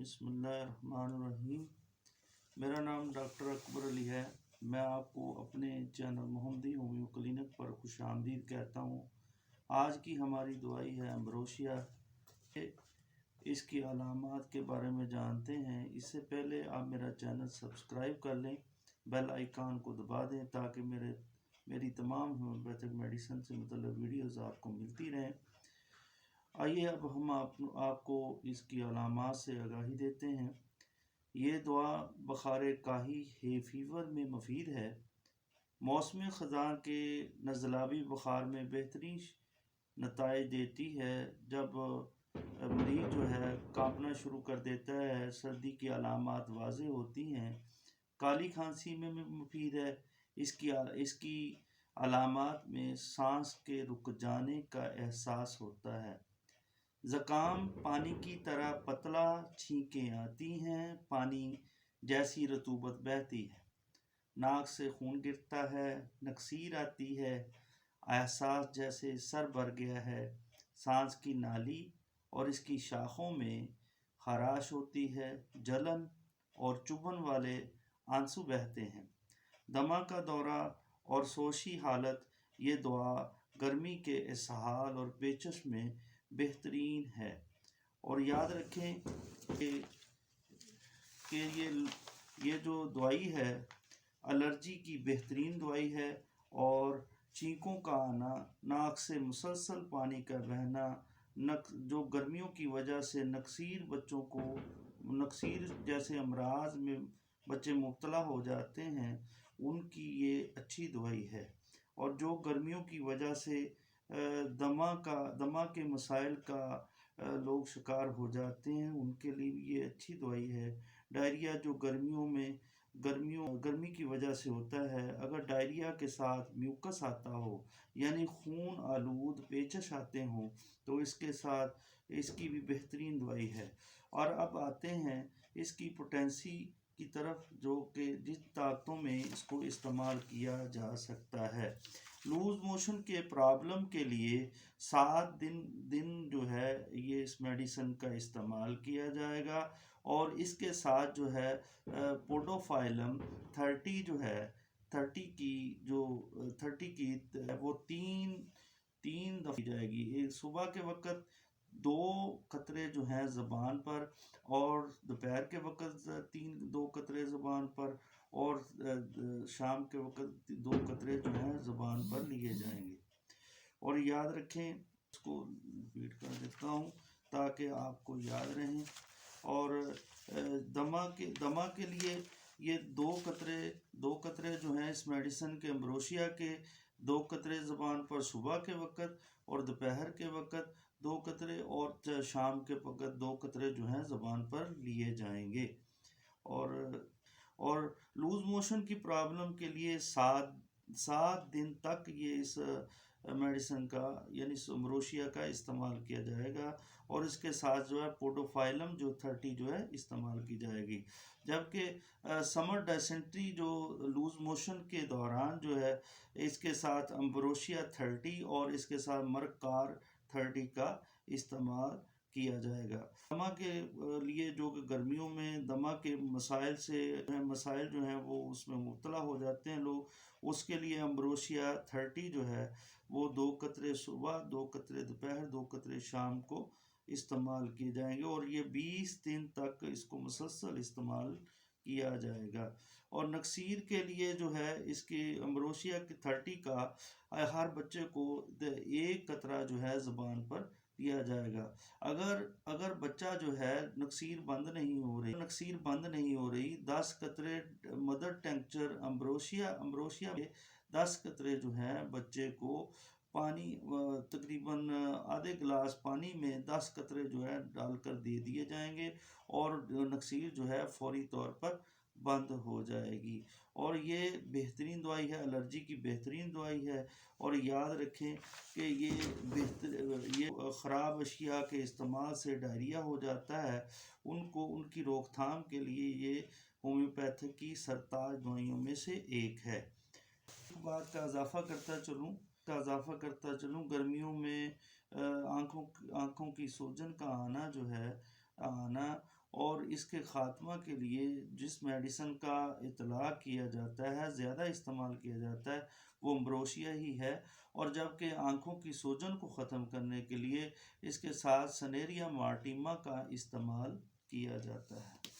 बिस्मिल्लाहिर्रहमानिर्रहीम। मेरा नाम डॉक्टर अकबर अली है। मैं आपको अपने चैनल मोहम्मदी होम्यो क्लिनिक पर खुशामदीद कहता हूँ। आज की हमारी दवाई है अम्ब्रोसिया। इसकी अलामात के बारे में जानते हैं। इससे पहले आप मेरा चैनल सब्सक्राइब कर लें, बेल आइकन को दबा दें ताकि मेरी तमाम होम्योपैथिक मेडिसिन से मतलब वीडियोज़ आपको मिलती रहें। आइए अब हम आपको इसकी अलामात से आगाही देते हैं। ये दवा बुखार काही है फीवर में मुफीद है। मौसम ख़ज़ां के नज़लाबी बुखार में बेहतरीन नताइज देती है। जब मरीज़ जो है कांपना शुरू कर देता है, सर्दी की अलामात वाज़ेह होती हैं। काली खांसी में मुफीद है। इसकी अलामात में सांस के रुक जाने का एहसास होता है। ज़ुकाम पानी की तरह पतला, छींकें आती हैं, पानी जैसी रतूबत बहती है, नाक से खून गिरता है, नक्सीर आती है, एहसास जैसे सर भर गया है, सांस की नाली और इसकी शाखों में खराश होती है, जलन और चुभन वाले आंसू बहते हैं, दमा का दौरा और सोशी हालत। ये दवा गर्मी के इसहाल और पेचश में बेहतरीन है। और याद रखें कि ये जो दवाई है एलर्जी की बेहतरीन दवाई है। और छींकों का आना, नाक से मुसलसल पानी का बहना, जो गर्मियों की वजह से नक्सीर जैसे अमराज में बच्चे मुब्तला हो जाते हैं, उनकी ये अच्छी दवाई है। और जो गर्मियों की वजह से दमा के मसाइल का लोग शिकार हो जाते हैं, उनके लिए भी ये अच्छी दवाई है। डायरिया जो गर्मी की वजह से होता है, अगर डायरिया के साथ म्यूकस आता हो यानी खून आलूद पेचश आते हों, तो इसके साथ इसकी भी बेहतरीन दवाई है। और अब आते हैं इसकी पोटेंसी की तरफ, जो कि जिस ताकतों में इसको इस्तेमाल किया जा सकता है। लूज़ मोशन के प्रॉब्लम के लिए 7 दिन जो है ये इस मेडिसिन का इस्तेमाल किया जाएगा। और इसके साथ जो है पोडोफाइलम 30 जो है 30 की वो तीन दफ़ा जाएगी। एक सुबह के वक्त 2 कतरे जो हैं ज़बान पर, और दोपहर के वक्त 2 कतरे ज़बान पर, और शाम के वक्त 2 कतरे जो हैं ज़बान पर लिए जाएंगे। और याद रखें, इसको रिपीट कर देता हूँ ताकि आपको याद रहें। और दमा के लिए ये 2 कतरे जो हैं इस मेडिसिन के अम्ब्रोसिया के 2 कतरे ज़बान पर सुबह के वक्त, और दोपहर के वक्त 2 कतरे, और शाम के वक्त 2 कतरे जो हैं ज़बान पर लिए जाएंगे। और लूज़ मोशन की प्रॉब्लम के लिए 7 दिन तक ये इस मेडिसिन का यानी अम्ब्रोसिया का इस्तेमाल किया जाएगा। और इसके साथ जो है पोडोफाइलम जो 30 जो है इस्तेमाल की जाएगी। जबकि समर डायसेंट्री जो लूज़ मोशन के दौरान जो है, इसके साथ अम्ब्रोसिया 30 और इसके साथ मरकार 30 का इस्तेमाल किया जाएगा। दमा के लिए जो गर्मियों में दमा के मसाइल जो हैं वो उसमें मुब्तला हो जाते हैं लोग, उसके लिए अम्ब्रोसिया 30 जो है वो 2 कतरे सुबह, 2 कतरे दोपहर, 2 कतरे शाम को इस्तेमाल किए जाएंगे। और ये 20 दिन तक इसको मुसलसल इस्तेमाल किया जाएगा। और नक्सीर के लिए जो है इसके अम्ब्रोसिया के 30 का हर बच्चे को 1 कतरा जो है ज़बान पर दिया जाएगा। अगर बच्चा जो है नक्सीर बंद नहीं हो रही 10 कतरे मदर टेंक्चर अम्ब्रोसिया में 10 कतरे जो हैं बच्चे को पानी तकरीबन आधे गिलास पानी में 10 कतरे जो है डालकर दे दिए जाएंगे, और नक्सीर जो है फौरी तौर पर बंद हो जाएगी। और ये बेहतरीन दवाई है, एलर्जी की बेहतरीन दवाई है। और याद रखें कि ये ख़राब अशिया के इस्तेमाल से डायरिया हो जाता है, उनकी रोकथाम के लिए ये होम्योपैथिक की सरताज दवाइयों में से एक है। बात का इजाफा करता चलूँ, गर्मियों में आँखों की सूजन का आना اور اس کے خاتمہ کے لیے جس میڈیسن کا اطلاق کیا جاتا ہے، زیادہ استعمال کیا جاتا ہے، وہ امبروشیا ہی ہے، اور جبکہ آنکھوں کی سوجن کو ختم کرنے کے لیے اس کے ساتھ سنیریا مارٹیما کا استعمال کیا جاتا ہے۔